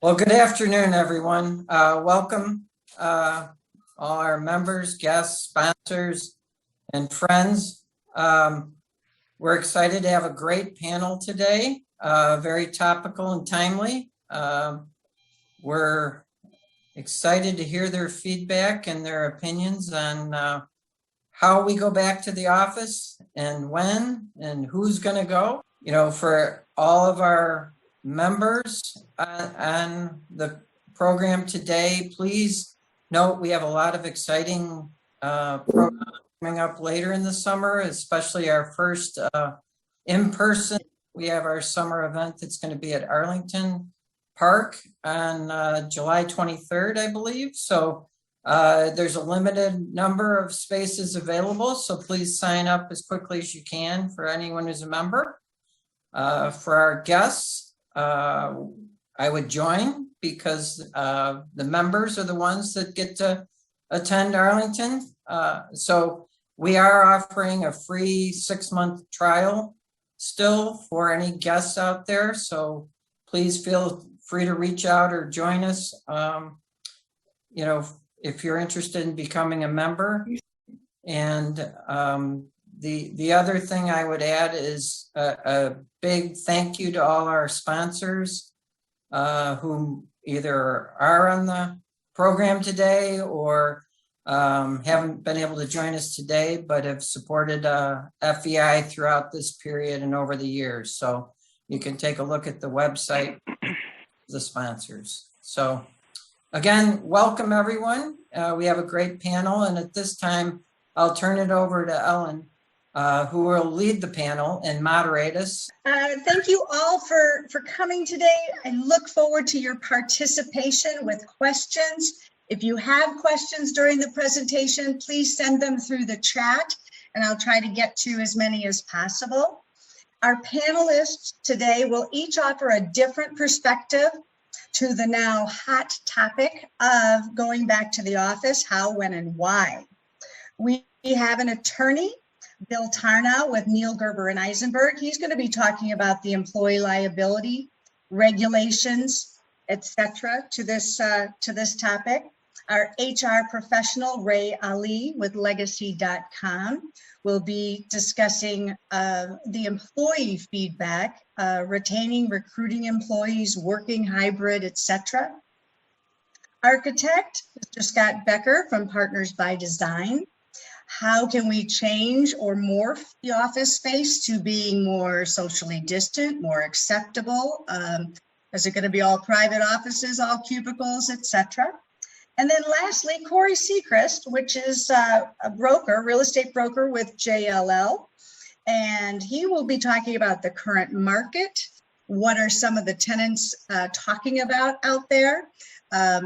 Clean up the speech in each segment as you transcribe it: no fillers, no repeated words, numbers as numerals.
Well, good afternoon, everyone. Welcome, all our members, guests, sponsors, and friends. We're excited to have a great panel today, very topical and timely. We're excited to hear their feedback and their opinions on how we go back to the office and when and who's going to go. You know, for all of our members on the program today, please note we have a lot of exciting programs coming up later in the summer, especially our first in-person. We have our summer event that's going to be at Arlington Park on July 23rd, I believe. So there's a limited number of spaces available, so please sign up as quickly as you can for anyone who's a member. For our guests, I would join because the members are the ones that get to attend Arlington. So we are offering a free 6-month trial still for any guests out there. So please feel free to reach out or join us. You know, if you're interested in becoming a member. And the other thing I would add is a big thank you to all our sponsors who either are on the program today or haven't been able to join us today, but have supported FEI throughout this period and over the years. So you can take a look at the website, the sponsors. So again, welcome everyone. We have a great panel, and at this time, I'll turn it over to Ellen, who will lead the panel and moderate us. Thank you all for coming today. I look forward to your participation with questions. If you have questions during the presentation, please send them through the chat, and I'll try to get to as many as possible. Our panelists today will each offer a different perspective to the now hot topic of going back to the office, how, when, and why. We have an attorney, Bill Tarnow with Neal, Gerber, and Eisenberg. He's going to be talking about the employee liability regulations, etc. to this topic. Our HR professional, Reologie with Legacy.com, will be discussing the employee feedback, retaining, recruiting employees, working hybrid, etc. Architect, Mr. Scott Becker from Partners by Design. How can we change or morph the office space to being more socially distant, more acceptable? Is it going to be all private offices, all cubicles, etc.? And then lastly, Corey Seacrest, which is a broker, real estate broker with JLL. And he will be talking about the current market. What are some of the tenants talking about out there?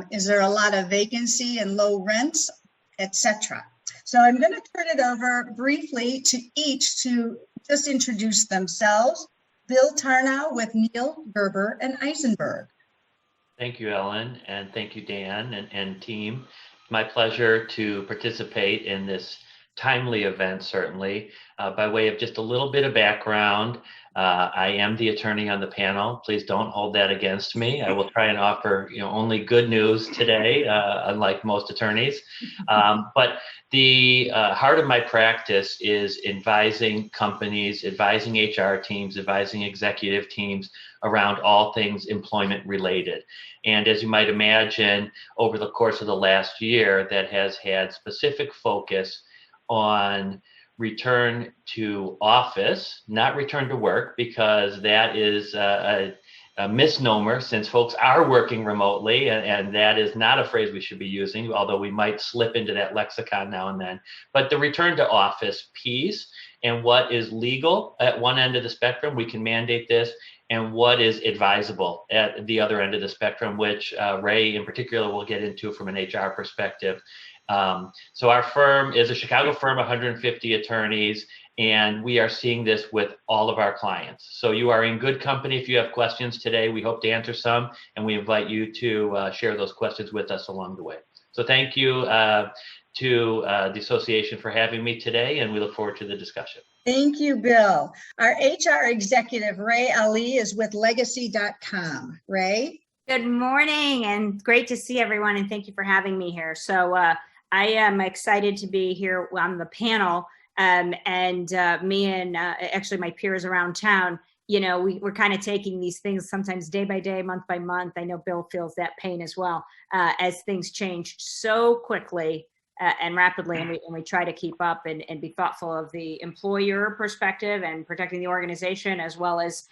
Is there a lot of vacancy and low rents, etc.? So I'm going to turn it over briefly to each to just introduce themselves. Bill Tarnow with Neal, Gerber, and Eisenberg. Thank you, Ellen, and thank you, Dan and team. My pleasure to participate in this timely event, certainly. By way of just a little bit of background, I am the attorney on the panel. Please don't hold that against me. I will try and offer only good news today, unlike most attorneys. But the heart of my practice is advising companies, advising HR teams, advising executive teams around all things employment related. And as you might imagine, over the course of the last year, that has had specific focus on return to office, not return to work, because that is a misnomer since folks are working remotely, and that is not a phrase we should be using, although we might slip into that lexicon now and then. But the return to office piece and what is legal at one end of the spectrum, we can mandate this, and what is advisable at the other end of the spectrum, which Ray in particular will get into from an HR perspective. So our firm is a Chicago firm, 150 attorneys, and we are seeing this with all of our clients. So you are in good company if you have questions today. We hope to answer some, and we invite you to share those questions with us along the way. So thank you to the association for having me today, and we look forward to the discussion. Thank you, Bill. Our HR executive, Reologie, is with Legacy.com. Ray? Good morning and great to see everyone, and thank you for having me here. So I am excited to be here on the panel, and me and actually my peers around town, we're kind of taking these things sometimes day by day, month by month. I know Bill feels that pain as well, as things change so quickly and rapidly, and we try to keep up and be thoughtful of the employer perspective and protecting the organization, as well as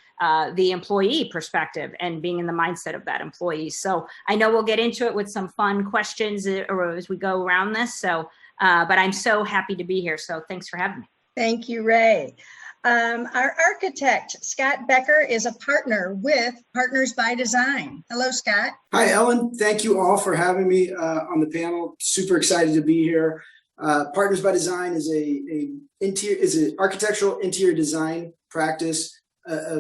the employee perspective and being in the mindset of that employee. So I know we'll get into it with some fun questions as we go around this. So, but I'm so happy to be here. So thanks for having me. Thank you, Ray. Our architect, Scott Becker, is a partner with Partners by Design. Hello, Scott. Hi, Ellen. Thank you all for having me on the panel. Super excited to be here. Partners by Design is an architectural interior design practice.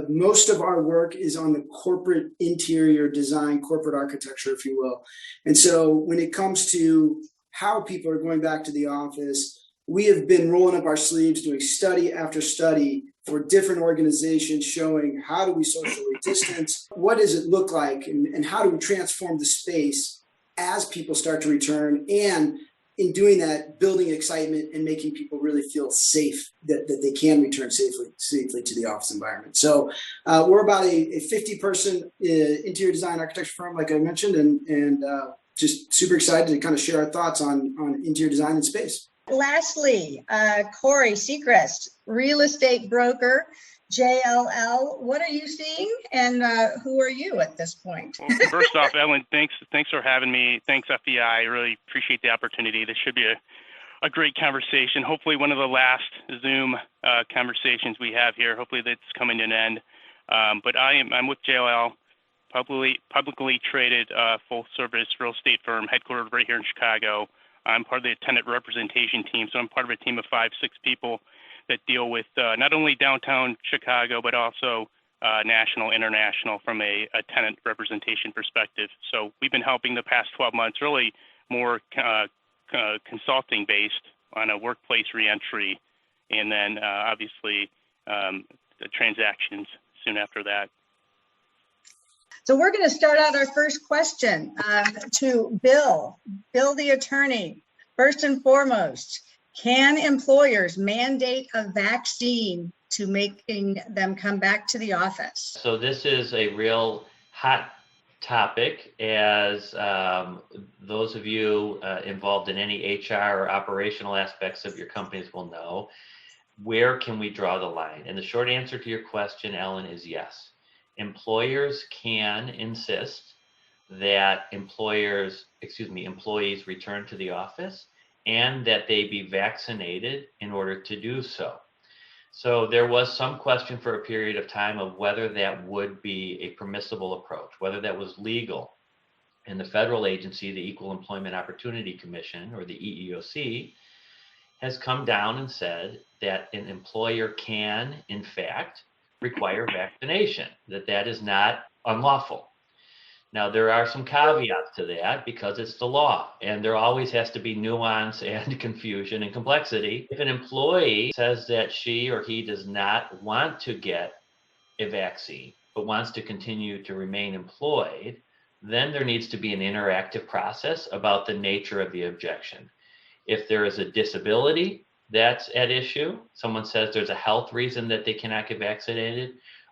Most of our work is on the corporate interior design, corporate architecture, if you will. And so when it comes to how people are going back to the office, we have been rolling up our sleeves, doing study after study for different organizations, showing how do we socially distance, what does it look like, and how do we transform the space as people start to return, and in doing that, building excitement and making people really feel safe that they can return safely to the office environment. So we're about a 50-person interior design architecture firm, like I mentioned, and just super excited to kind of share our thoughts on interior design and space. Lastly, Corey Seacrest, real estate broker, JLL. What are you seeing, and who are you at this point? Well, first off, Ellen, thanks for having me. Thanks, FEI. I really appreciate the opportunity. This should be a great conversation. Hopefully, one of the last Zoom conversations we have here. Hopefully, that's coming to an end. But I'm with JLL, publicly traded full-service real estate firm headquartered right here in Chicago. I'm part of the tenant representation team, so I'm part of a team of 5-6 people that deal with not only downtown Chicago, but also national, international from a tenant representation perspective. So we've been helping the past 12 months, really more consulting based on a workplace reentry, and then obviously the transactions soon after that. So we're going to start out our first question to Bill the attorney. First and foremost, can employers mandate a vaccine to making them come back to the office? So this is a real hot topic, as those of you involved in any HR or operational aspects of your companies will know. Where can we draw the line? And the short answer to your question, Ellen, is yes. Employers can insist that employees return to the office and that they be vaccinated in order to do so. So there was some question for a period of time of whether that would be a permissible approach, whether that was legal. And the federal agency, the Equal Employment Opportunity Commission, or the EEOC, has come down and said that an employer can, in fact, require vaccination, that is not unlawful. Now, there are some caveats to that because it's the law, and there always has to be nuance and confusion and complexity. If an employee says that she or he does not want to get a vaccine, but wants to continue to remain employed, then there needs to be an interactive process about the nature of the objection. If there is a disability that's at issue, someone says there's a health reason that they cannot get vaccinated,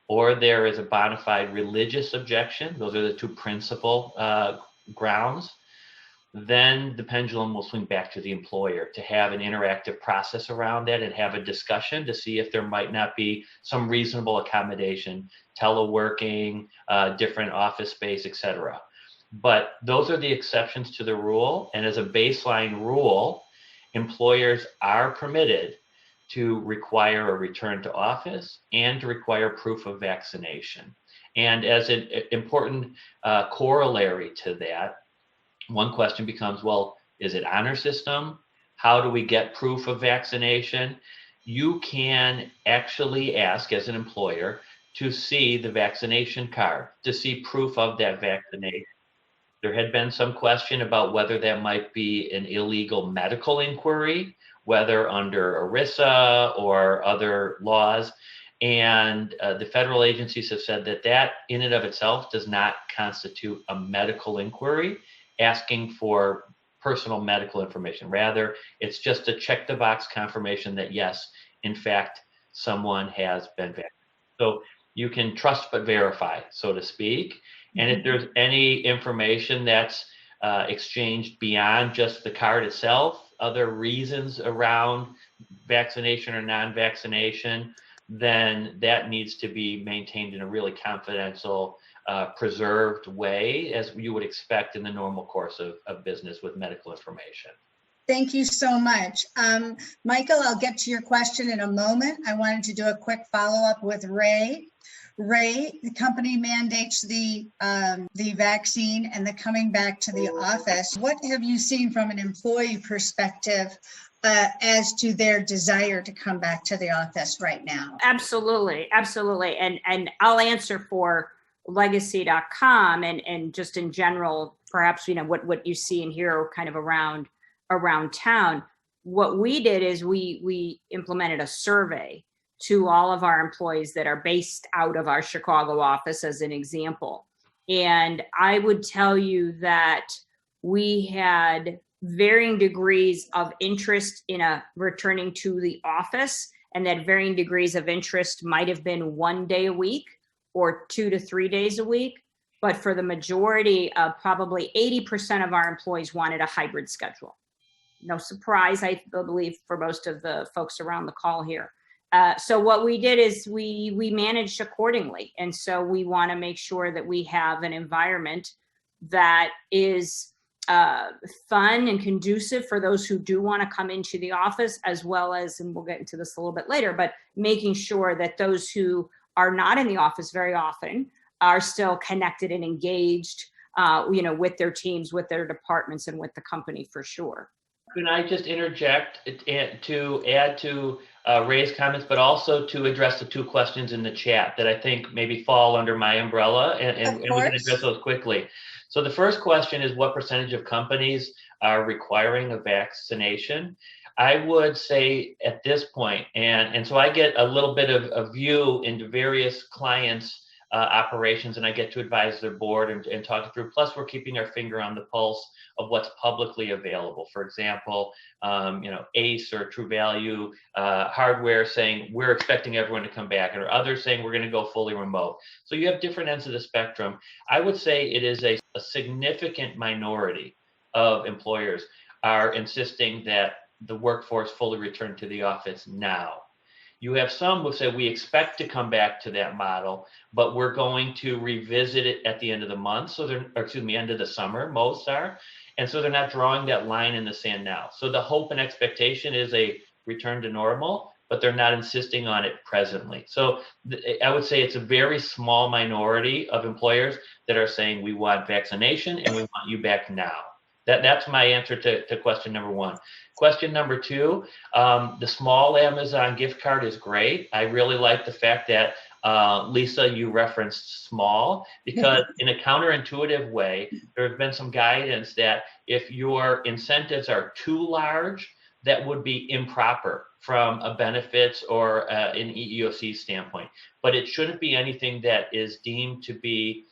or there is a bona fide religious objection, those are the two principal grounds, then the pendulum will swing back to the employer to have an interactive process around that and have a discussion to see if there might not be some reasonable accommodation, teleworking, different office space, etc. But those are the exceptions to the rule, and as a baseline rule, employers are permitted to require a return to office and to require proof of vaccination. And as an important corollary to that, one question becomes, well, is it honor system? How do we get proof of vaccination? You can actually ask as an employer to see the vaccination card, to see proof of that vaccination. There had been some question about whether that might be an illegal medical inquiry, whether under ERISA or other laws. And the federal agencies have said that that in and of itself does not constitute a medical inquiry asking for personal medical information. Rather, it's just a check the box confirmation that yes, in fact, someone has been vaccinated. So you can trust but verify, so to speak. And if there's any information that's exchanged beyond just the card itself, other reasons around vaccination or non-vaccination, then that needs to be maintained in a really confidential, preserved way, as you would expect in the normal course of business with medical information. Thank you so much. Michael, I'll get to your question in a moment. I wanted to do a quick follow-up with Ray. Ray, the company mandates the vaccine and the coming back to the office. What have you seen from an employee perspective as to their desire to come back to the office right now? Absolutely. And I'll answer for legacy.com and just in general, perhaps, what you see and hear kind of around town. What we did is we implemented a survey to all of our employees that are based out of our Chicago office, as an example. And I would tell you that we had varying degrees of interest in returning to the office, and that varying degrees of interest might have been 1 day a week or 2 to 3 days a week. But for the majority of probably 80% of our employees wanted a hybrid schedule. No surprise, I believe, for most of the folks around the call here. So what we did is we managed accordingly. And so we want to make sure that we have an environment that is fun and conducive for those who do want to come into the office, as well as, and we'll get into this a little bit later, but making sure that those who are not in the office very often are still connected and engaged, with their teams, with their departments, and with the company for sure. Can I just interject to add to Ray's comments, but also to address the two questions in the chat that I think maybe fall under my umbrella, and we can address those quickly. So the first question is, what percentage of companies are requiring a vaccination? I would say at this point, and so I get a little bit of a view into various clients' operations, and I get to advise their board and talk it through. Plus, we're keeping our finger on the pulse of what's publicly available. For example, ACE or True Value hardware saying we're expecting everyone to come back, or others saying we're going to go fully remote. So you have different ends of the spectrum. I would say it is a significant minority of employers are insisting that the workforce fully return to the office now. You have some who say we expect to come back to that model, but we're going to revisit it at the end of the month. End of the summer, most are. And so they're not drawing that line in the sand now. So the hope and expectation is a return to normal, but they're not insisting on it presently. So I would say it's a very small minority of employers that are saying we want vaccination and we want you back now. That's my answer to question number one. Question number two, the small Amazon gift card is great. I really like the fact that, Lisa, you referenced small, because in a counterintuitive way, there has been some guidance that if your incentives are too large, that would be improper from a benefits or an EEOC standpoint. But it shouldn't be anything that is deemed to be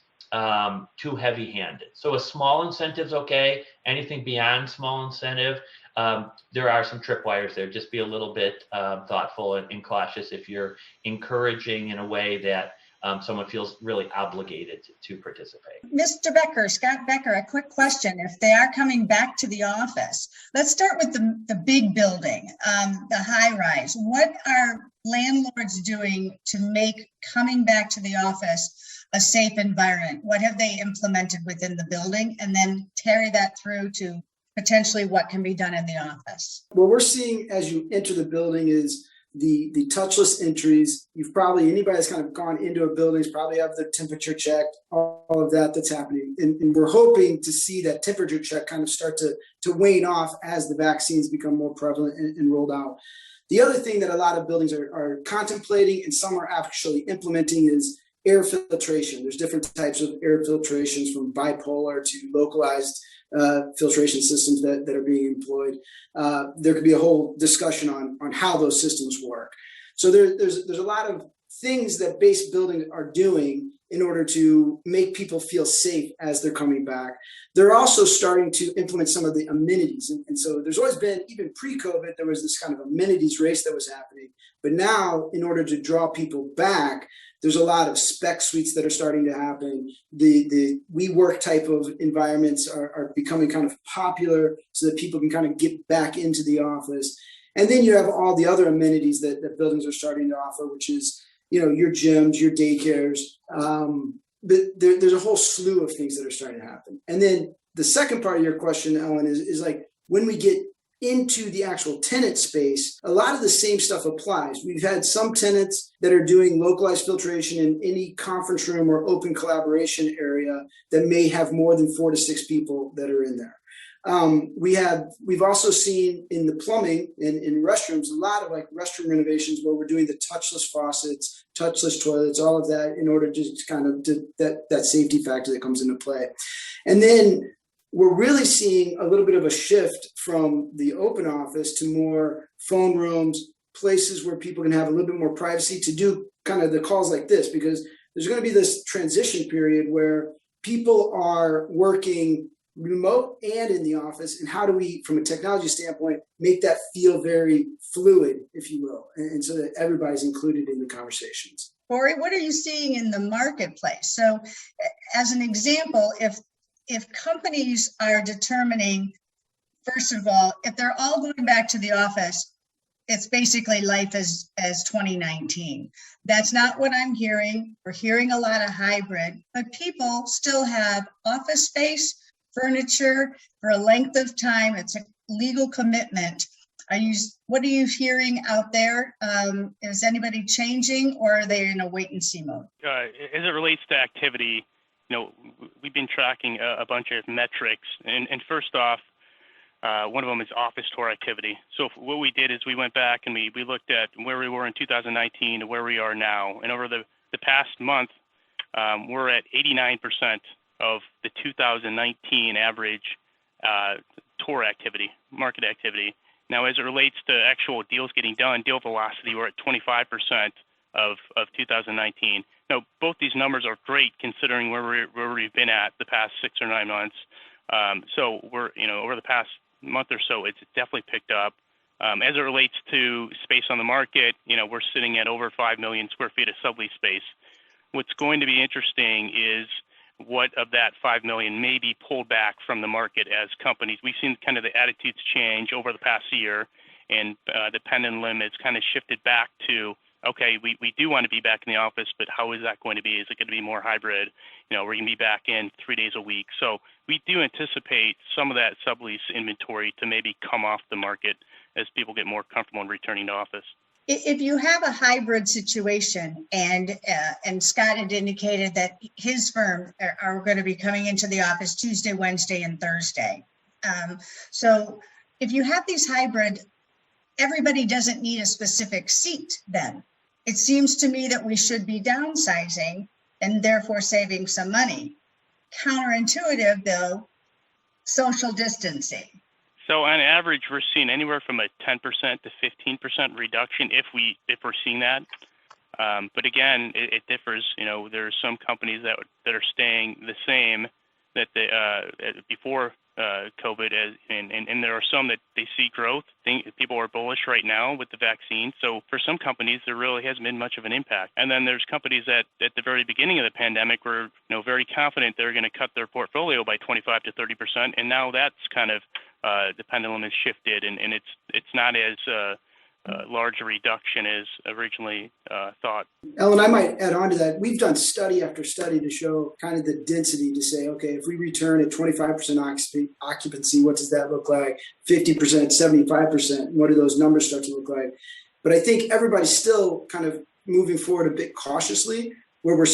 too heavy-handed. So a small incentive is okay. Anything beyond small incentive, there are some tripwires there. Just be a little bit thoughtful and cautious if you're encouraging in a way that someone feels really obligated to participate. Mr. Becker, Scott Becker, a quick question. If they are coming back to the office, let's start with the big building, the high rise. What are landlords doing to make coming back to the office a safe environment? What have they implemented within the building? And then carry that through to potentially what can be done in the office. What we're seeing as you enter the building is the touchless entries. Anybody that's kind of gone into a building has probably have the temperature checked, all of that's happening. And we're hoping to see that temperature check kind of start to wane off as the vaccines become more prevalent and rolled out. The other thing that a lot of buildings are contemplating and some are actually implementing is air filtration. There's different types of air filtrations, from bipolar to localized filtration systems that are being employed. There could be a whole discussion on how those systems work. So there's a lot of things that base buildings are doing in order to make people feel safe as they're coming back. They're also starting to implement some of the amenities. And so there's always been, even pre-COVID, there was this kind of amenities race that was happening. But now, in order to draw people back, there's a lot of spec suites that are starting to happen. The WeWork type of environments are becoming kind of popular so that people can kind of get back into the office. And then you have all the other amenities that buildings are starting to offer, which is, you know, your gyms, your daycares. But there's a whole slew of things that are starting to happen. And then the second part of your question, Ellen, is like when we get into the actual tenant space, a lot of the same stuff applies. We've had some tenants that are doing localized filtration in any conference room or open collaboration area that may have more than 4 to 6 people that are in there. We've also seen in the plumbing and in restrooms, a lot of like restroom renovations where we're doing the touchless faucets, touchless toilets, all of that in order to kind of that safety factor that comes into play. And then we're really seeing a little bit of a shift from the open office to more phone rooms, places where people can have a little bit more privacy to do kind of the calls like this, because there's going to be this transition period where people are working remote and in the office. And how do we, from a technology standpoint, make that feel very fluid, if you will, and so that everybody's included in the conversations. Corey, what are you seeing in the marketplace? So as an example, if companies are determining, first of all, if they're all going back to the office, it's basically life as 2019. That's not what I'm hearing. We're hearing a lot of hybrid, but people still have office space, furniture for a length of time. It's a legal commitment. What are you hearing out there? Is anybody changing, or are they in a wait and see mode? As it relates to activity, we've been tracking a bunch of metrics, and first off, one of them is office tour activity. So what we did is we went back and we looked at where we were in 2019 to where we are now, and over the past month, we're at 89% of the 2019 average tour activity, market activity. Now, as it relates to actual deals getting done, deal velocity, we're at 25% of 2019. Now, both these numbers are great considering where we've been at the past 6 or 9 months. So we're, over the past month or so, it's definitely picked up. As it relates to space on the market, we're sitting at over 5 million square feet of sublease space. What's going to be interesting is what of that 5 million may be pulled back from the market as companies. We've seen kind of the attitudes change over the past year, and the pendulum has kind of shifted back to, okay, we do want to be back in the office, but how is that going to be? Is it going to be more hybrid? We're going to be back in 3 days a week. So we do anticipate some of that sublease inventory to maybe come off the market as people get more comfortable in returning to office. If you have a hybrid situation, and Scott had indicated that his firm are going to be coming into the office Tuesday, Wednesday, and Thursday. So if you have these hybrid, everybody doesn't need a specific seat then. It seems to me that we should be downsizing and therefore saving some money. Counterintuitive though, social distancing. So on average, we're seeing anywhere from a 10% to 15% reduction if we're seeing that. But again, it differs. There are some companies that are staying the same that they before COVID, and there are some that they see growth. People are bullish right now with the vaccine. So for some companies, there really hasn't been much of an impact. And then there's companies that at the very beginning of the pandemic were very confident they're going to cut their portfolio by 25 to 30%, and now that's kind of the pendulum has shifted, and it's not as large a reduction as originally thought. Ellen, I might add on to that. We've done study after study to show kind of the density to say, okay, if we return at 25% occupancy, what does that look like? 50%, 75%, what do those numbers start to look like? But I think everybody's still kind of moving forward a bit cautiously, where we're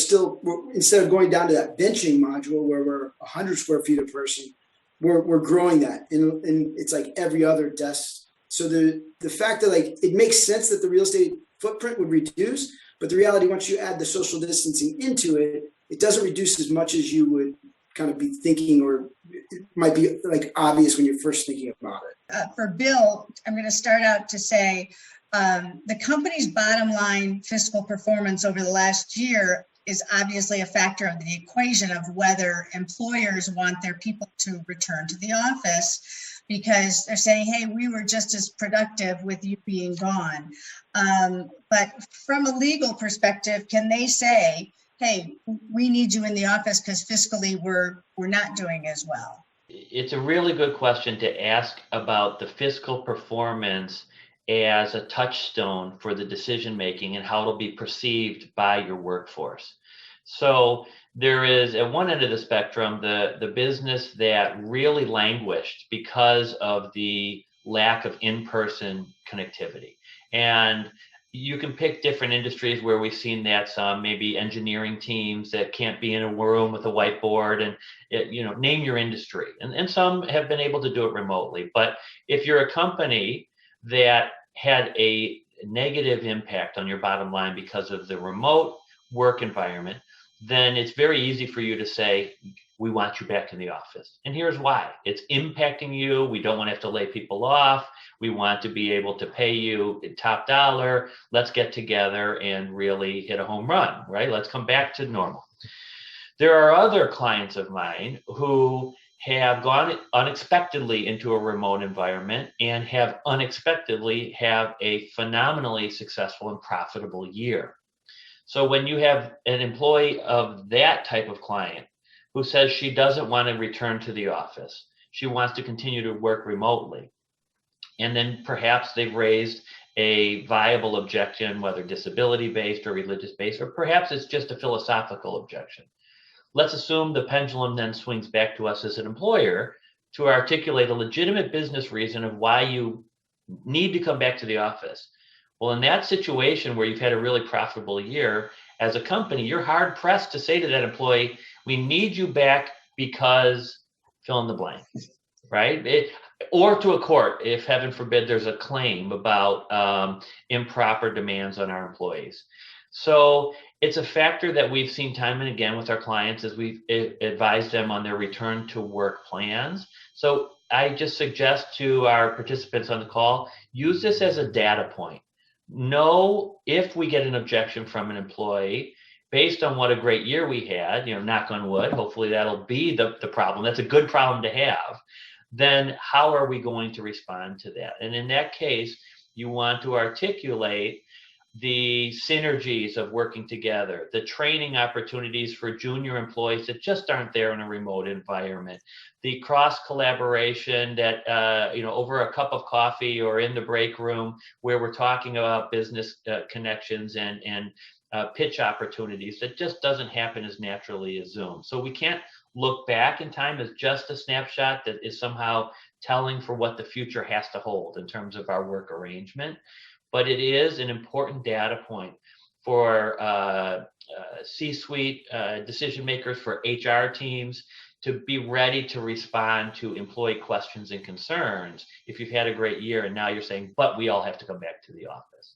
instead of going down to that benching module where we're 100 square feet a person, we're growing that, and it's like every other desk. So the fact that it makes sense that the real estate footprint would reduce, but the reality, once you add the social distancing into it, it doesn't reduce as much as you would kind of be thinking, or it might be obvious when you're first thinking about it. For Bill, I'm going to start out to say, The company's bottom line fiscal performance over the last year is obviously a factor of the equation of whether employers want their people to return to the office, because they're saying, hey, we were just as productive with you being gone. But from a legal perspective, can they say, hey, we need you in the office because fiscally we're not doing as well? It's a really good question to ask about the fiscal performance as a touchstone for the decision making and how it'll be perceived by your workforce. So there is at one end of the spectrum, the business that really languished because of the lack of in-person connectivity. And you can pick different industries where we've seen that, some maybe engineering teams that can't be in a room with a whiteboard, and name your industry. And some have been able to do it remotely. But if you're a company that had a negative impact on your bottom line because of the remote work environment, then it's very easy for you to say, we want you back in the office. And here's why. It's impacting you. We don't want to have to lay people off. We want to be able to pay you top dollar. Let's get together and really hit a home run, right? Let's come back to normal. There are other clients of mine who have gone unexpectedly into a remote environment and have unexpectedly have a phenomenally successful and profitable year. So when you have an employee of that type of client who says she doesn't want to return to the office, she wants to continue to work remotely, and then perhaps they've raised a viable objection, whether disability-based or religious-based, or perhaps it's just a philosophical objection. Let's assume the pendulum then swings back to us as an employer to articulate a legitimate business reason of why you need to come back to the office. Well, in that situation where you've had a really profitable year, as a company, you're hard pressed to say to that employee, we need you back because fill in the blank, right? Or to a court, if heaven forbid there's a claim about improper demands on our employees. So it's a factor that we've seen time and again with our clients as we've advised them on their return to work plans. So I just suggest to our participants on the call, use this as a data point. Know if we get an objection from an employee based on what a great year we had, knock on wood, hopefully that'll be the problem. That's a good problem to have. Then how are we going to respond to that? And in that case, you want to articulate the synergies of working together, the training opportunities for junior employees that just aren't there in a remote environment, the cross collaboration that, over a cup of coffee or in the break room where we're talking about business connections and pitch opportunities that just doesn't happen as naturally as Zoom. So we can't look back in time as just a snapshot that is somehow telling for what the future has to hold in terms of our work arrangement. But it is an important data point for C-suite decision makers, for HR teams to be ready to respond to employee questions and concerns if you've had a great year and now you're saying, but we all have to come back to the office.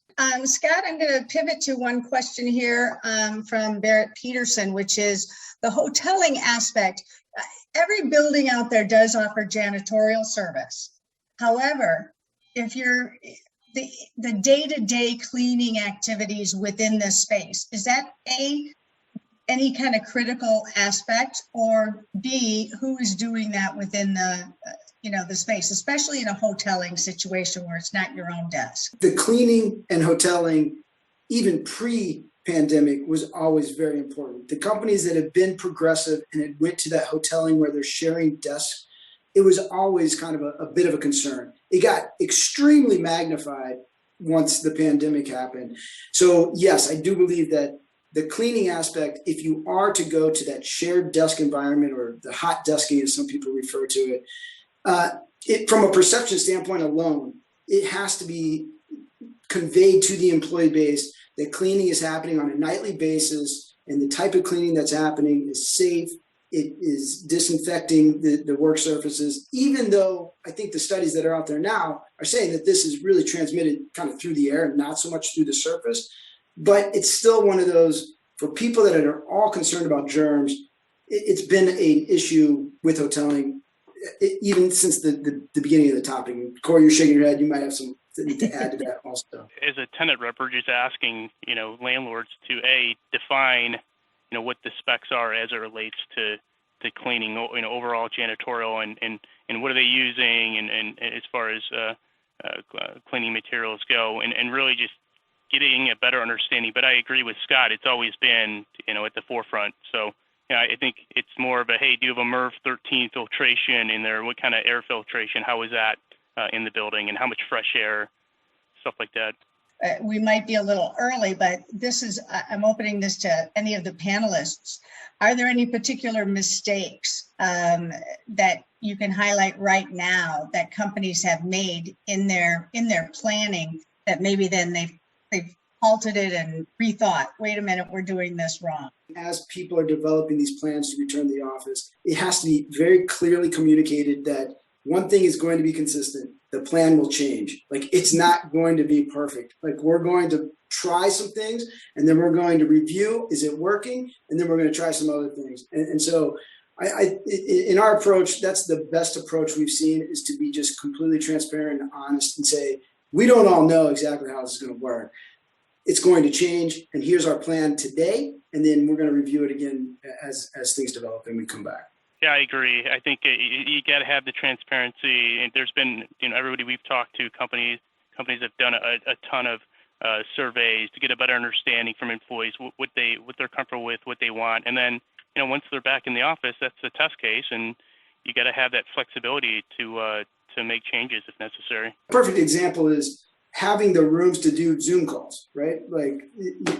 Scott, I'm going to pivot to one question here from Barrett Peterson, which is the hoteling aspect. Every building out there does offer janitorial service. However, if you're the day-to-day cleaning activities within this space, is that any kind of critical aspect, or B, who is doing that within the the space, especially in a hoteling situation where it's not your own desk? The cleaning and hoteling, even pre-pandemic, was always very important. The companies that have been progressive and had went to that hoteling where they're sharing desks, it was always kind of a bit of a concern. It got extremely magnified once the pandemic happened. So yes, I do believe that the cleaning aspect, if you are to go to that shared desk environment, or the hot desking as some people refer to it, from a perception standpoint alone, it has to be conveyed to the employee base that cleaning is happening on a nightly basis, and the type of cleaning that's happening is safe. It is disinfecting the work surfaces, even though I think the studies that are out there now are saying that this is really transmitted kind of through the air and not so much through the surface. But it's still one of those, for people that are all concerned about germs, it's been an issue with hoteling even since the beginning of the topic. Corey, you're shaking your head. You might have some to add to that also. As a tenant rep, we're just asking, landlords to define, what the specs are as it relates to cleaning, overall janitorial and what are they using and as far as cleaning materials go, and really just getting a better understanding. But I agree with Scott, it's always been, at the forefront. So I think it's more of a, hey, do you have a MERV 13 filtration in there? What kind of air filtration? How is that in the building, and how much fresh air, stuff like that. We might be a little early, but I'm opening this to any of the panelists. Are there any particular mistakes that you can highlight right now that companies have made in their planning that maybe then they've halted it and rethought, wait a minute, we're doing this wrong? As people are developing these plans to return to the office, it has to be very clearly communicated that one thing is going to be consistent. The plan will change. Like, it's not going to be perfect. Like, we're going to try some things, and then we're going to review, is it working? And then we're going to try some other things. And so in our approach, that's the best approach we've seen, is to be just completely transparent and honest and say, we don't all know exactly how this is going to work. It's going to change, and here's our plan today, and then we're going to review it again as things develop and we come back. Yeah, I agree. I think you got to have the transparency. And there's been, everybody we've talked to, companies have done a ton of surveys to get a better understanding from employees what they're comfortable with, what they want, and then once they're back in the office, that's the test case, and you got to have that flexibility to make changes if necessary. A perfect example is having the rooms to do Zoom calls, right? Like,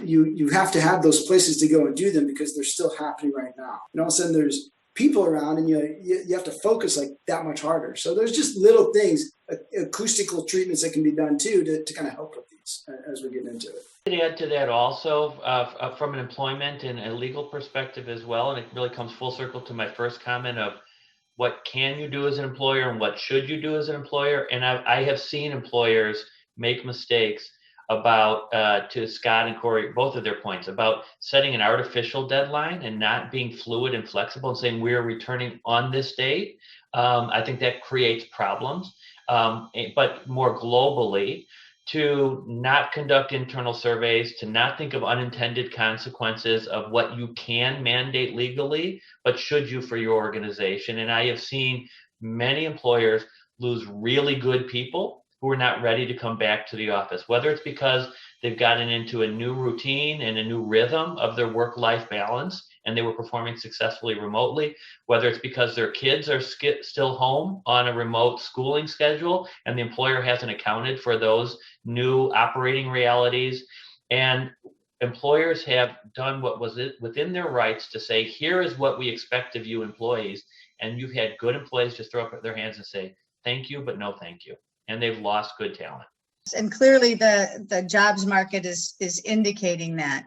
you have to have those places to go and do them because they're still happening right now. And all of a sudden there's people around, and you have to focus like that much harder. So there's just little things, acoustical treatments that can be done too to kind of help with these as we get into it. To add to that also, from an employment and a legal perspective as well, and it really comes full circle to my first comment of what can you do as an employer and what should you do as an employer. And I have seen employers make mistakes about, to Scott and Corey, both of their points, about setting an artificial deadline and not being fluid and flexible and saying we're returning on this date. I think that creates problems, but more globally, to not conduct internal surveys, to not think of unintended consequences of what you can mandate legally, but should you for your organization. And I have seen many employers lose really good people who are not ready to come back to the office, whether it's because they've gotten into a new routine and a new rhythm of their work-life balance and they were performing successfully remotely, whether it's because their kids are still home on a remote schooling schedule and the employer hasn't accounted for those new operating realities. And employers have done what was within their rights to say, here is what we expect of you employees. And you've had good employees just throw up their hands and say, thank you, but no thank you. And they've lost good talent. And clearly the jobs market is indicating that.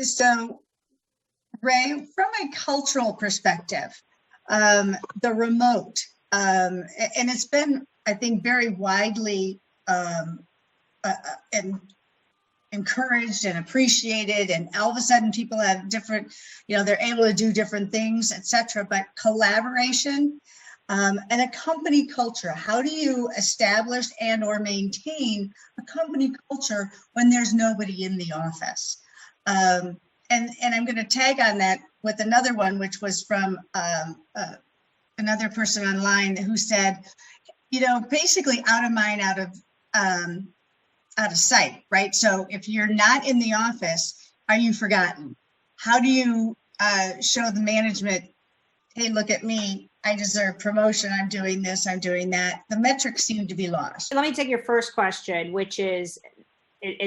So Ray, from a cultural perspective, the remote, and it's been, I think, very widely encouraged and appreciated, and all of a sudden people have different, they're able to do different things, etc. But collaboration and a company culture, how do you establish and or maintain a company culture when there's nobody in the office? And I'm going to tag on that with another one, which was from another person online who said, basically out of mind, out of sight, right? So if you're not in the office, are you forgotten? How do you show the management, hey, look at me, I deserve promotion, I'm doing this, I'm doing that? The metrics seem to be lost. Let me take your first question, which is,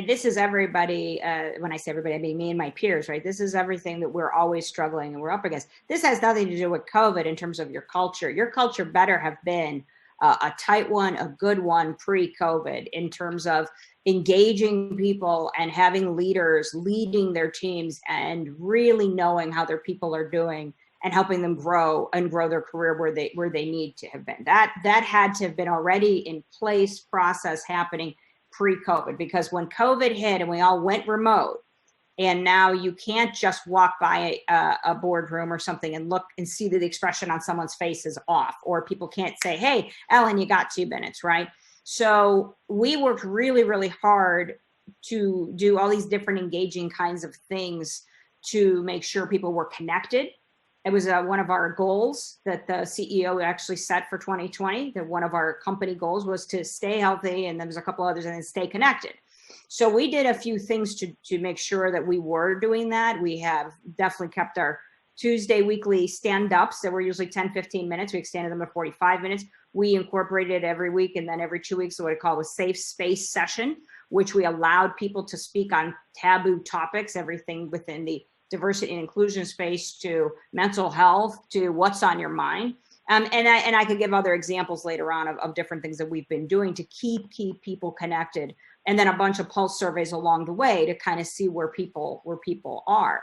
this is everybody, when I say everybody, I mean me and my peers, right? This is everything that we're always struggling and we're up against. This has nothing to do with COVID in terms of your culture. Your culture better have been a tight one, a good one pre-COVID in terms of engaging people and having leaders leading their teams and really knowing how their people are doing and helping them grow their career where they need to have been. That had to have been already in place, process happening pre-COVID, because when COVID hit and we all went remote, and now you can't just walk by a boardroom or something and look and see that the expression on someone's face is off, or people can't say, hey, Ellen, you got 2 minutes, right? So we worked really, really hard to do all these different engaging kinds of things to make sure people were connected. It was one of our goals that the CEO actually set for 2020, that one of our company goals was to stay healthy, and then there's a couple others, and then stay connected. So we did a few things to make sure that we were doing that. We have definitely kept our Tuesday weekly stand-ups that were usually 10, 15 minutes. We extended them to 45 minutes. We incorporated every week, and then every 2 weeks, what I call a safe space session, which we allowed people to speak on taboo topics, everything within the diversity and inclusion space to mental health to what's on your mind. And I could give other examples later on of different things that we've been doing to keep people connected. And then a bunch of pulse surveys along the way to kind of see where people are.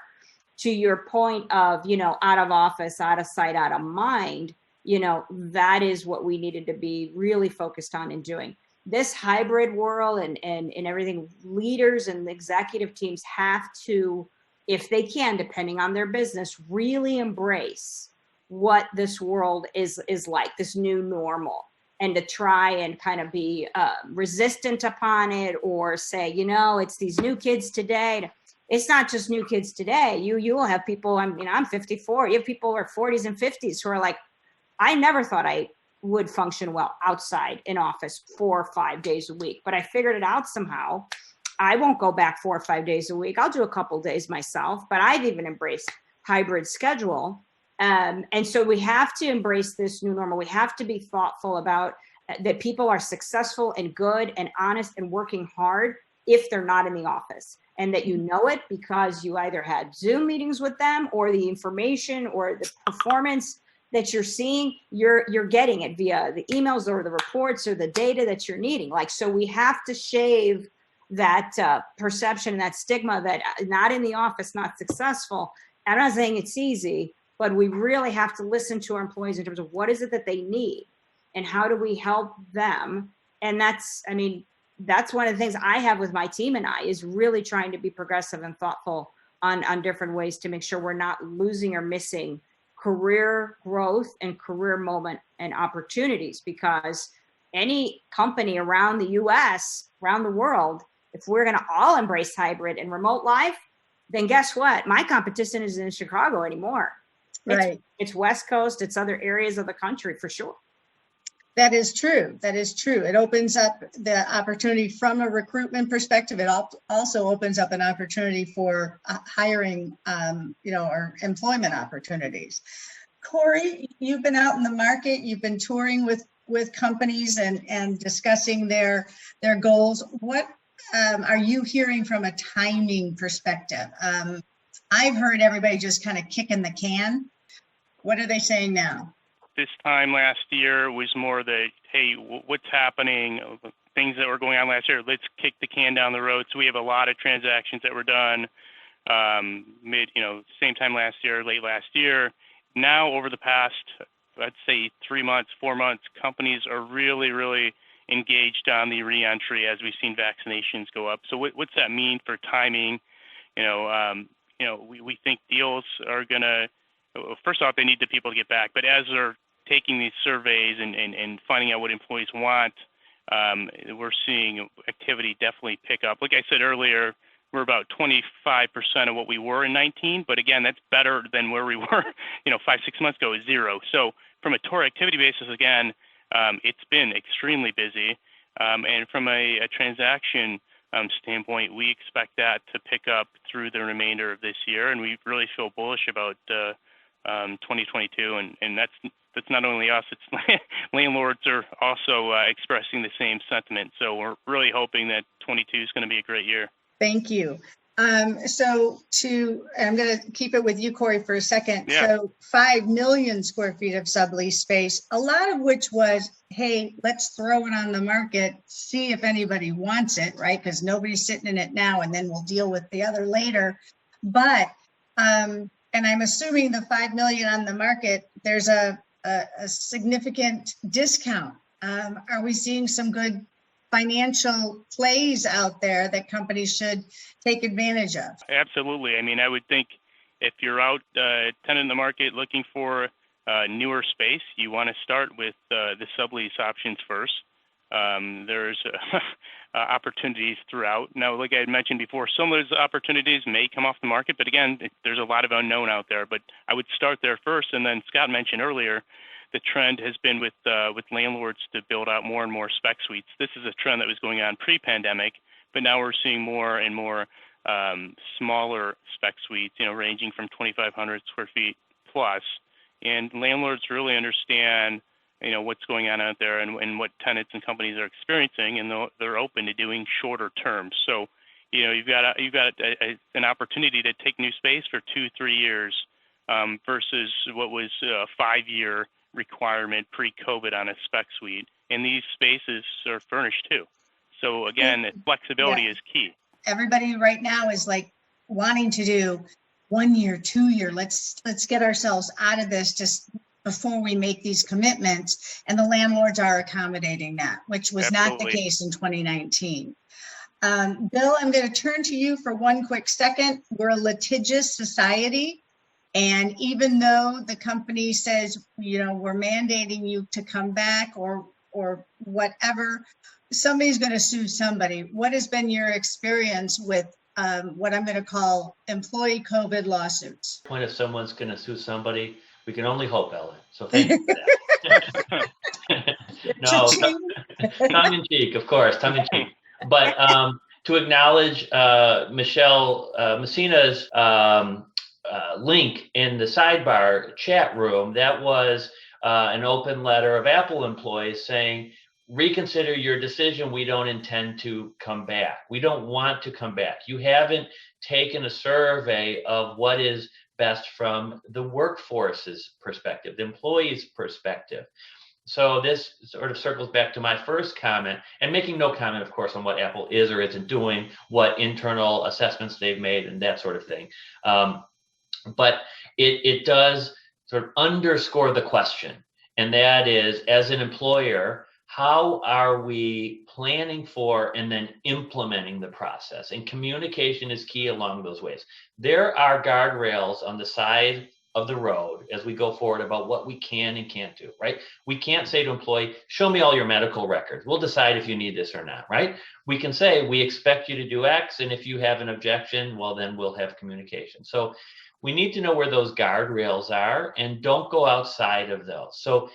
To your point of, out of office, out of sight, out of mind, that is what we needed to be really focused on and doing. This hybrid world and everything, leaders and executive teams have to, if they can, depending on their business, really embrace what this world is like, this new normal, and to try and kind of be resistant upon it, or say, it's these new kids today. It's not just new kids today. You will have people, I'm 54, you have people who are 40s and 50s who are like, I never thought I would function well outside in office 4 or 5 days a week, but I figured it out somehow. I won't go back 4 or 5 days a week. I'll do a couple days myself, but I've even embraced hybrid schedule. And so we have to embrace this new normal. We have to be thoughtful about that people are successful and good and honest and working hard if they're not in the office, and that it because you either had Zoom meetings with them, or the information or the performance that you're seeing, you're getting it via the emails or the reports or the data that you're needing. So we have to shave that perception and that stigma that not in the office, not successful. I'm not saying it's easy, but we really have to listen to our employees in terms of what is it that they need and how do we help them. And that's one of the things I have with my team and I, is really trying to be progressive and thoughtful on different ways to make sure we're not losing or missing career growth and career moment and opportunities, because any company around the US, around the world, if we're going to all embrace hybrid and remote life, then guess what? My competition isn't in Chicago anymore. Right. It's West Coast, it's other areas of the country for sure. That is true. That is true. It opens up the opportunity from a recruitment perspective. It also opens up an opportunity for hiring, or employment opportunities. Corey, you've been out in the market. You've been touring with companies and discussing their goals. What are you hearing from a timing perspective? I've heard everybody just kind of kicking the can. What are they saying now? This time last year was more the, hey, what's happening? Things that were going on last year, let's kick the can down the road. So we have a lot of transactions that were done same time last year, late last year. Now over the past, I'd say 3 months, 4 months, companies are really, really engaged on the reentry as we've seen vaccinations go up. So what's that mean for timing? We think deals are going to, first off, they need the people to get back, but as they're taking these surveys and finding out what employees want, we're seeing activity definitely pick up. Like I said earlier, we're about 25% of what we were in 19, but again, that's better than where we were, 5-6 months ago, is 0. So from a tour activity basis, again, it's been extremely busy. And from a transaction standpoint, we expect that to pick up through the remainder of this year, and we really feel bullish about 2022, and that's not only us, it's landlords are also expressing the same sentiment. So we're really hoping that 22 is going to be a great year. Thank you. I'm going to keep it with you, Corey, for a second. Yeah. So 5 million square feet of sublease space, a lot of which was, hey, let's throw it on the market, see if anybody wants it, right? Because nobody's sitting in it now, and then we'll deal with the other later. But, and I'm assuming the 5 million on the market, there's a significant discount. Are we seeing some good financial plays out there that companies should take advantage of? Absolutely. I would think if you're out tenant in the market looking for newer space, you want to start with the sublease options first. There's opportunities throughout. Now, like I had mentioned before, some of those opportunities may come off the market, but again, there's a lot of unknown out there. But I would start there first, and then Scott mentioned earlier, the trend has been with landlords to build out more and more spec suites. This is a trend that was going on pre-pandemic, but now we're seeing more and more smaller spec suites, ranging from 2,500 square feet plus. And landlords really understand, what's going on out there and what tenants and companies are experiencing, and they're open to doing shorter terms. So, you've got an opportunity to take new space for 2-3 years versus what was a 5-year requirement pre-COVID on a spec suite. And these spaces are furnished too. So again, flexibility is key. Everybody right now is like wanting to do 1 year, 2 year. Let's get ourselves out of this just before we make these commitments. And the landlords are accommodating that, which was not the case in 2019. Bill, I'm going to turn to you for one quick second. We're a litigious society. And even though the company says, we're mandating you to come back or whatever, somebody's going to sue somebody. What has been your experience with what I'm going to call employee COVID lawsuits? Point if someone's going to sue somebody, we can only hope, Ellen. So thank you for that. No, tongue in cheek, of course, tongue in cheek. But to acknowledge Michelle Messina's link in the sidebar chat room, that was an open letter of Apple employees saying, reconsider your decision. We don't intend to come back. We don't want to come back. You haven't taken a survey of what is best from the workforce's perspective, the employee's perspective. So this sort of circles back to my first comment, and making no comment, of course, on what Apple is or isn't doing, what internal assessments they've made, and that sort of thing. But it does sort of underscore the question, and that is, as an employer, how are we planning for and then implementing the process? And communication is key along those ways. There are guardrails on the side of the road as we go forward about what we can and can't do, right? We can't say to employee, show me all your medical records. We'll decide if you need this or not, right? We can say, we expect you to do X, and if you have an objection, well, then we'll have communication. So we need to know where those guardrails are and don't go outside of those. So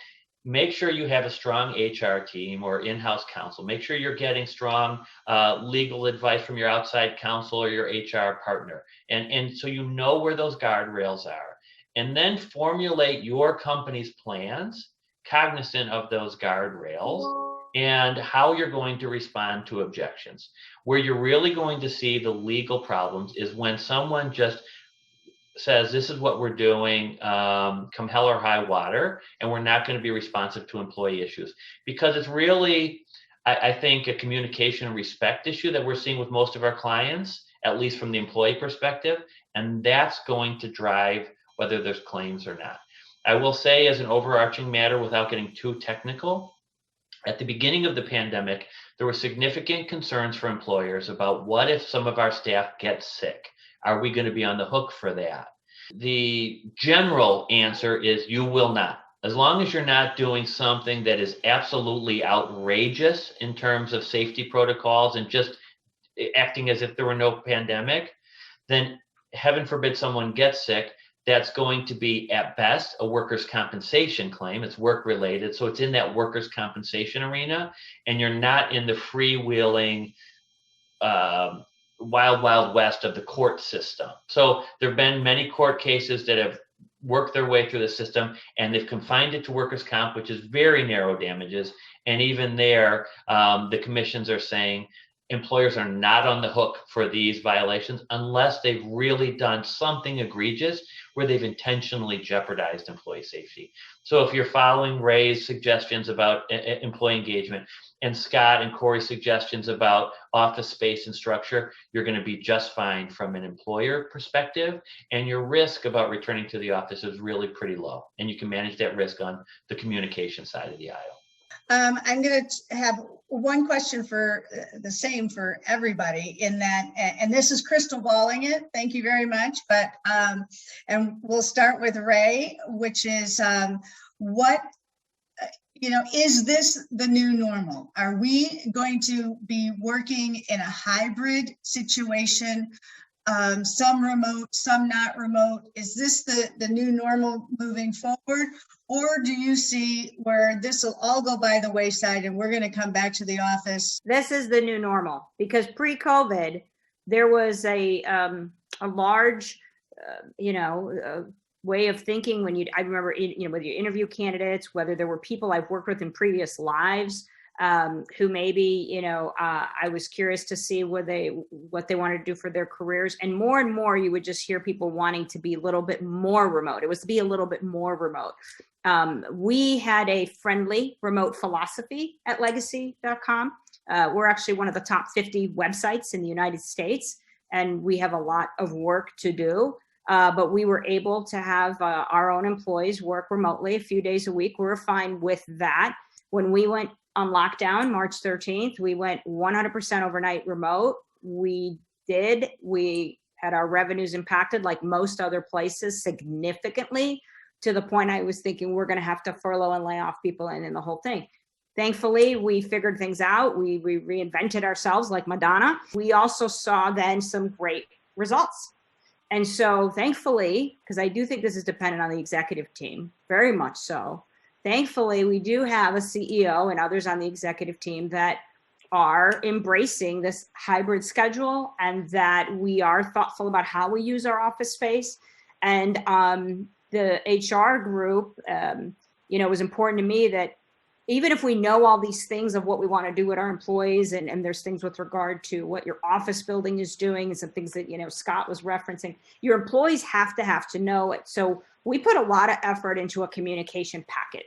make sure you have a strong HR team or in-house counsel. Make sure you're getting strong legal advice from your outside counsel or your HR partner. And so you know where those guardrails are. And then formulate your company's plans, cognizant of those guardrails, and how you're going to respond to objections. Where you're really going to see the legal problems is when someone just says, this is what we're doing, come hell or high water, and we're not going to be responsive to employee issues. Because it's really, I think, a communication and respect issue that we're seeing with most of our clients, at least from the employee perspective, and that's going to drive whether there's claims or not. I will say, as an overarching matter, without getting too technical, at the beginning of the pandemic, there were significant concerns for employers about what if some of our staff gets sick? Are we going to be on the hook for that? The general answer is you will not. As long as you're not doing something that is absolutely outrageous in terms of safety protocols and just acting as if there were no pandemic, then heaven forbid someone gets sick, that's going to be at best a workers' compensation claim. It's work related. So it's in that workers' compensation arena, and you're not in the freewheeling wild west of the court system. So there have been many court cases that have worked their way through the system, and they've confined it to workers' comp, which is very narrow damages. And even there, the commissions are saying employers are not on the hook for these violations unless they've really done something egregious where they've intentionally jeopardized employee safety. So if you're following Ray's suggestions about employee engagement and Scott and Corey's suggestions about office space and structure, you're going to be just fine from an employer perspective, and your risk about returning to the office is really pretty low, and you can manage that risk on the communication side of the aisle. I'm going to have one question for the same for everybody in that, and this is crystal balling it. Thank you very much. But, and we'll start with Ray, which is what is this the new normal? Are we going to be working in a hybrid situation? Some remote, some not remote. Is this the new normal moving forward? Or do you see where this will all go by the wayside and we're going to come back to the office? This is the new normal, because pre-COVID, there was a large, way of thinking I remember, whether you interview candidates, whether there were people I've worked with in previous lives, who maybe, I was curious to see what they wanted to do for their careers. And more, you would just hear people wanting to be a little bit more remote. It was to be a little bit more remote. We had a friendly remote philosophy at legacy.com. We're actually one of the top 50 websites in the United States, and we have a lot of work to do. But we were able to have our own employees work remotely a few days a week. We were fine with that. When we went on lockdown, March 13th, we went 100% overnight remote. We had our revenues impacted, like most other places, significantly, to the point I was thinking we're going to have to furlough and lay off people and the whole thing. Thankfully, we figured things out. We reinvented ourselves like Madonna. We also saw then some great results. And so thankfully, because I do think this is dependent on the executive team, very much so, thankfully, we do have a CEO and others on the executive team that are embracing this hybrid schedule, and that we are thoughtful about how we use our office space. And the HR group, it was important to me that even if we know all these things of what we want to do with our employees, and there's things with regard to what your office building is doing and some things that, Scott was referencing, your employees have to know it. So we put a lot of effort into a communication packet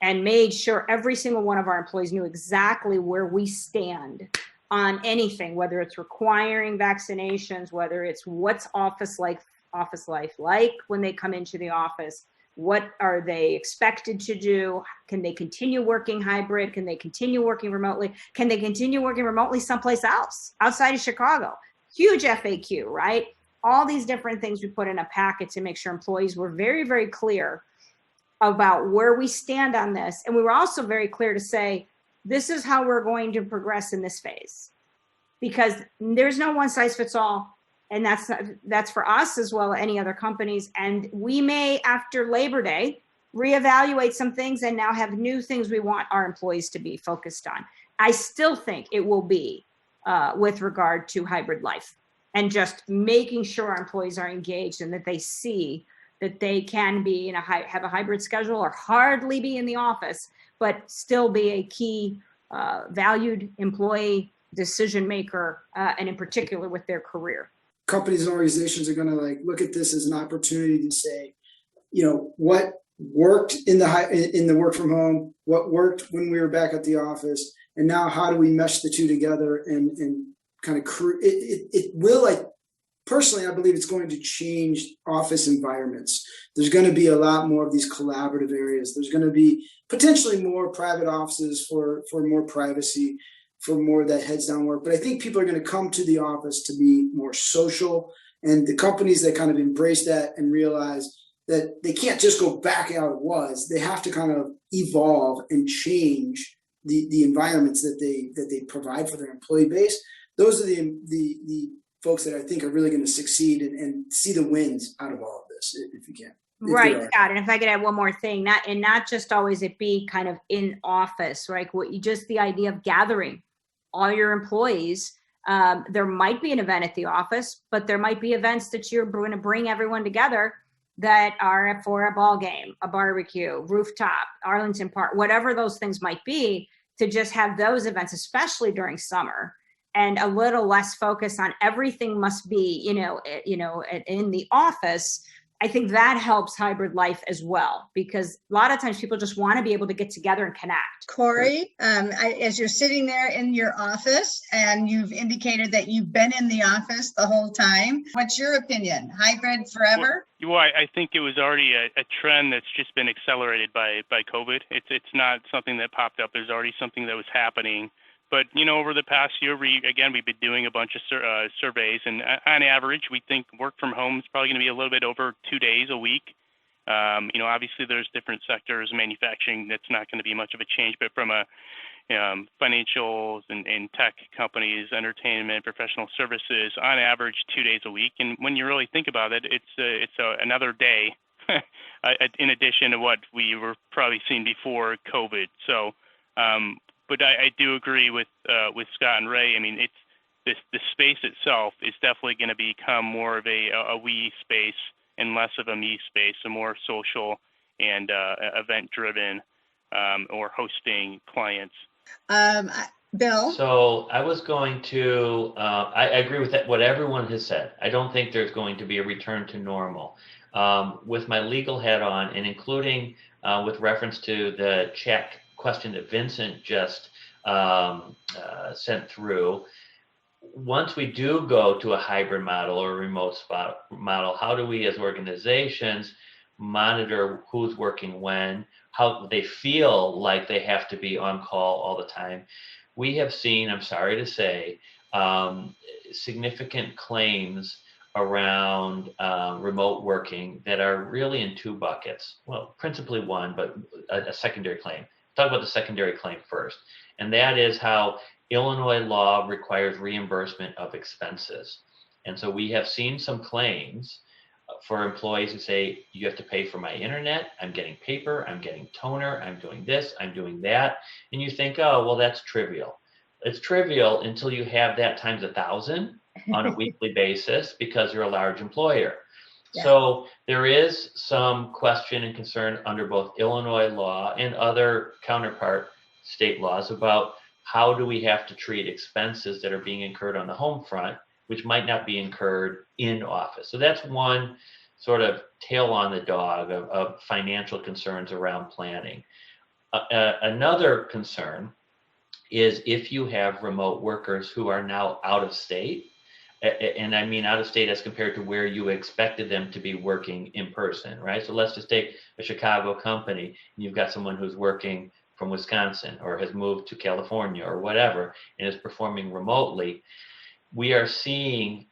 and made sure every single one of our employees knew exactly where we stand on anything, whether it's requiring vaccinations, whether it's what's office life like when they come into the office. What are they expected to do? Can they continue working hybrid? Can they continue working remotely? Can they continue working remotely someplace else outside of Chicago? Huge FAQ, right? All these different things we put in a packet to make sure employees were very, very clear about where we stand on this. And we were also very clear to say, this is how we're going to progress in this phase, because there's no one size fits all. And that's for us as well as any other companies. And we may, after Labor Day, reevaluate some things and now have new things we want our employees to be focused on. I still think it will be with regard to hybrid life, and just making sure our employees are engaged and that they see that they can be have a hybrid schedule or hardly be in the office, but still be a key valued employee decision maker, and in particular with their career. Companies and organizations are going to look at this as an opportunity to say, what worked in the work from home, what worked when we were back at the office, and now how do we mesh the two together and kind of it will, personally, I believe it's going to change office environments. There's going to be a lot more of these collaborative areas. There's going to be potentially more private offices for more privacy, for more of that heads down work. But I think people are going to come to the office to be more social, and the companies that kind of embrace that and realize that they can't just go back how it was. They have to kind of evolve and change the environments that they provide for their employee base. Those are the folks that I think are really going to succeed and see the wins out of all of this, if you can. Right, Scott. And if I could add one more thing, not just always it be kind of in office, right? The idea of gathering all your employees. There might be an event at the office, but there might be events that you're going to bring everyone together that are for a ball game, a barbecue, rooftop, Arlington Park, whatever those things might be, to just have those events, especially during summer, and a little less focus on everything must be, in the office. I think that helps hybrid life as well, because a lot of times people just want to be able to get together and connect. Corey, as you're sitting there in your office and you've indicated that you've been in the office the whole time, what's your opinion? Hybrid forever? Well, I think it was already a trend that's just been accelerated by COVID. It's not something that popped up. There's already something that was happening. But, over the past year, we've been doing a bunch of surveys, and on average, we think work from home is probably going to be a little bit over 2 days a week. Obviously there's different sectors, manufacturing, that's not going to be much of a change, but from a financials and tech companies, entertainment, professional services, on average 2 days a week. And when you really think about it, it's another day in addition to what we were probably seeing before COVID. So, but I do agree with Scott and Ray. I mean, the space itself is definitely going to become more of a we space and less of a me space, a more social and event driven or hosting clients. Bill? So I was going to, I agree with that, what everyone has said. I don't think there's going to be a return to normal. With my legal hat on, and including with reference to the check question that Vincent just sent through, once we do go to a hybrid model or a remote spot model, how do we as organizations monitor who's working when, how they feel like they have to be on call all the time? We have seen, I'm sorry to say, significant claims around remote working that are really in two buckets. Well, principally one, but a secondary claim. Talk about the secondary claim first. And that is how Illinois law requires reimbursement of expenses. And so we have seen some claims for employees who say, you have to pay for my internet, I'm getting paper, I'm getting toner, I'm doing this, I'm doing that. And you think, oh, well, that's trivial. It's trivial until you have that times 1,000 on a weekly basis because you're a large employer. Yeah. So there is some question and concern under both Illinois law and other counterpart state laws about how do we have to treat expenses that are being incurred on the home front, which might not be incurred in office. So that's one sort of tail on the dog of financial concerns around planning. Another concern is if you have remote workers who are now out of state, and I mean out of state as compared to where you expected them to be working in person, right? So let's just take a Chicago company, and you've got someone who's working from Wisconsin or has moved to California or whatever and is performing remotely. We are seeing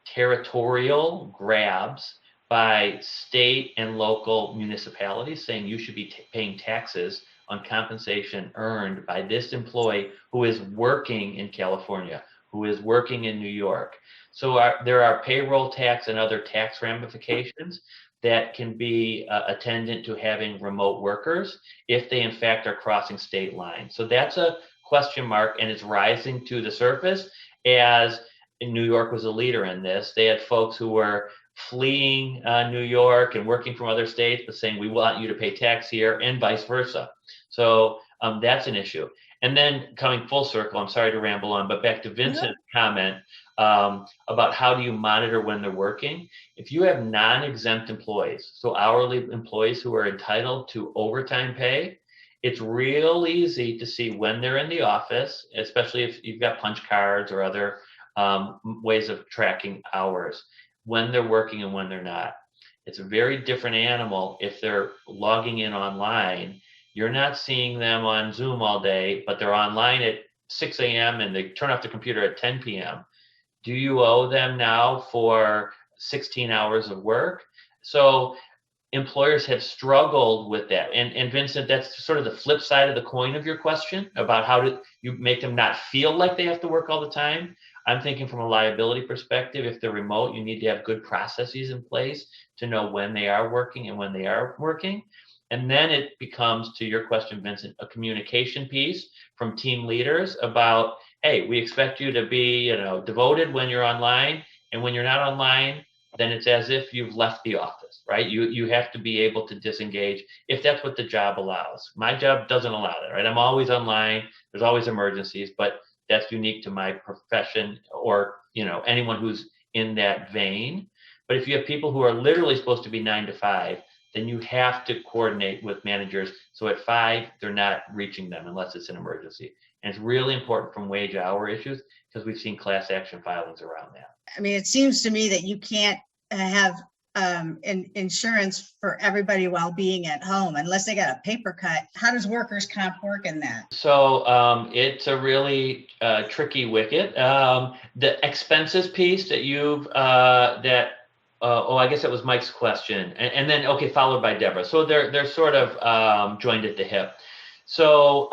territorial grabs by state and local municipalities saying you should be paying taxes on compensation earned by this employee who is working in California, who is working in New York. So there are payroll tax and other tax ramifications that can be attendant to having remote workers if they in fact are crossing state lines. So that's a question mark, and it's rising to the surface as New York was a leader in this. They had folks who were fleeing New York and working from other states, but saying, we want you to pay tax here, and vice versa. So that's an issue. And then coming full circle, I'm sorry to ramble on, but back to Vincent's comment about how do you monitor when they're working. If you have non-exempt employees, so hourly employees who are entitled to overtime pay, it's real easy to see when they're in the office, especially if you've got punch cards or other ways of tracking hours, when they're working and when they're not. It's a very different animal if they're logging in online. You're not seeing them on Zoom all day, but they're online at 6 a.m. and they turn off the computer at 10 p.m. Do you owe them now for 16 hours of work? So employers have struggled with that. And Vincent, that's sort of the flip side of the coin of your question about how do you make them not feel like they have to work all the time. I'm thinking from a liability perspective, if they're remote, you need to have good processes in place to know when they are working and when they are working. And then it becomes, to your question, Vincent, a communication piece from team leaders about, hey, we expect you to be, devoted when you're online, and when you're not online, then it's as if you've left the office, right? You have to be able to disengage if that's what the job allows. My job doesn't allow that, right? I'm always online. There's always emergencies, but that's unique to my profession or, anyone who's in that vein. But if you have people who are literally supposed to be 9 to 5, then you have to coordinate with managers. So at 5, they're not reaching them unless it's an emergency. And it's really important from wage hour issues because we've seen class action filings around that. I mean, it seems to me that you can't have insurance for everybody while being at home unless they got a paper cut. How does workers' comp work in that? So it's a really tricky wicket. The expenses piece that I guess that was Mike's question, and then okay, followed by Deborah. So they're sort of joined at the hip. So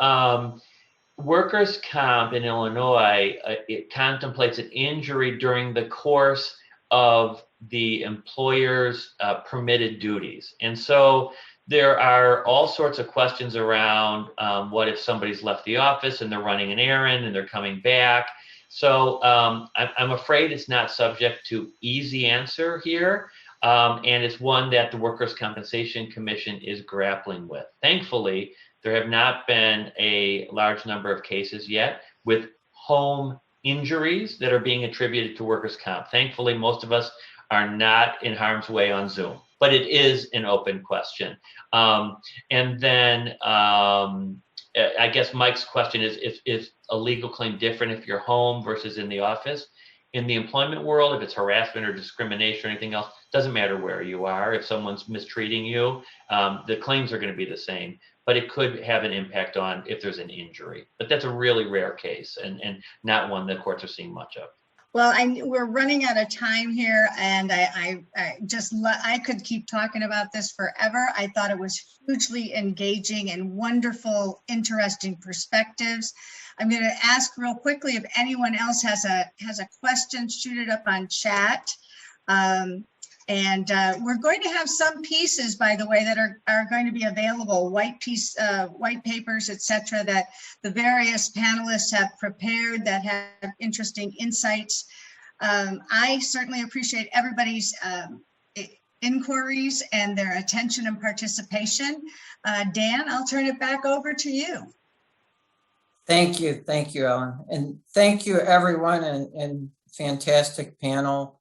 workers' comp in Illinois, it contemplates an injury during the course of the employer's permitted duties, and so there are all sorts of questions around what if somebody's left the office and they're running an errand and they're coming back. So I'm afraid it's not subject to easy answer here, and it's one that the Workers' Compensation Commission is grappling with. Thankfully, there have not been a large number of cases yet with home injuries that are being attributed to workers' comp. Thankfully, most of us are not in harm's way on Zoom, but it is an open question. And then I guess Mike's question is a legal claim different if you're home versus in the office? In the employment world, if it's harassment or discrimination or anything else, doesn't matter where you are. If someone's mistreating you, the claims are going to be the same, but it could have an impact on if there's an injury. But that's a really rare case and not one that courts are seeing much of. Well, we're running out of time here, and I could keep talking about this forever. I thought it was hugely engaging and wonderful, interesting perspectives. I'm going to ask real quickly if anyone else has a question, shoot it up on chat. We're going to have some pieces, by the way, that are going to be available, white papers, etc., that the various panelists have prepared that have interesting insights. I certainly appreciate everybody's inquiries and their attention and participation. Dan, I'll turn it back over to you. Thank you, Ellen, and thank you everyone, and fantastic panel.